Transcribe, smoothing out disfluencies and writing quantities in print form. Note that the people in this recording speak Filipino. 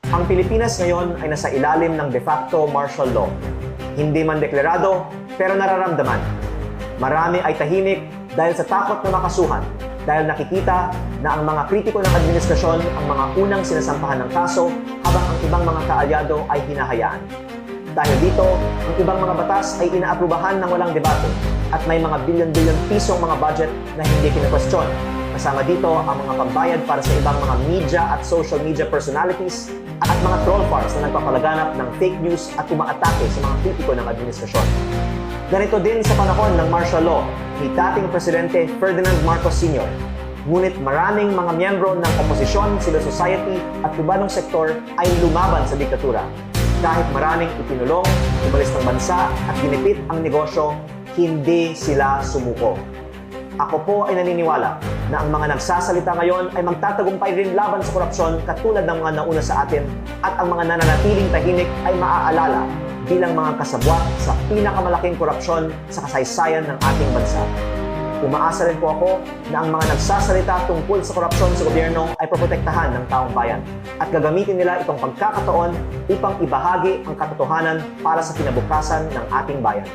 Ang Pilipinas ngayon ay nasa ilalim ng de facto martial law. Hindi man deklarado, pero nararamdaman. Marami ay tahimik dahil sa takot na makasuhan, dahil nakikita na ang mga kritiko ng administrasyon ang mga unang sinasampahan ng kaso habang ang ibang mga kaalyado ay hinahayaan. Dahil dito, ang ibang mga batas ay inaaprubahan ng walang debate at may mga bilyon-bilyon pisong mga budget na hindi kinakwestiyon. Kasama dito ang mga pambayad para sa ibang mga media at social media personalities at mga troll farms na nagpapalaganap ng fake news at umaatake sa mga kritiko ng administrasyon. Ganito din sa panahon ng martial law ni dating Presidente Ferdinand Marcos Sr. Ngunit maraming mga miyembro ng oposisyon, civil society at pribanong sektor ay lumaban sa diktatura. Kahit maraming itinulong, umalis ng bansa at ginipit ang negosyo, hindi sila sumuko. Ako po ay naniniwala na ang mga nagsasalita ngayon ay magtatagumpay rin laban sa korupsyon katulad ng mga nauna sa atin at ang mga nananatiling tahimik ay maaalala bilang mga kasabwat sa pinakamalaking korupsyon sa kasaysayan ng ating bansa. Umaasa rin po ako na ang mga nagsasalita tungkol sa korupsyon sa gobyerno ay proprotektahan ng taong bayan at gagamitin nila itong pagkakataon upang ibahagi ang katotohanan para sa kinabukasan ng ating bayan.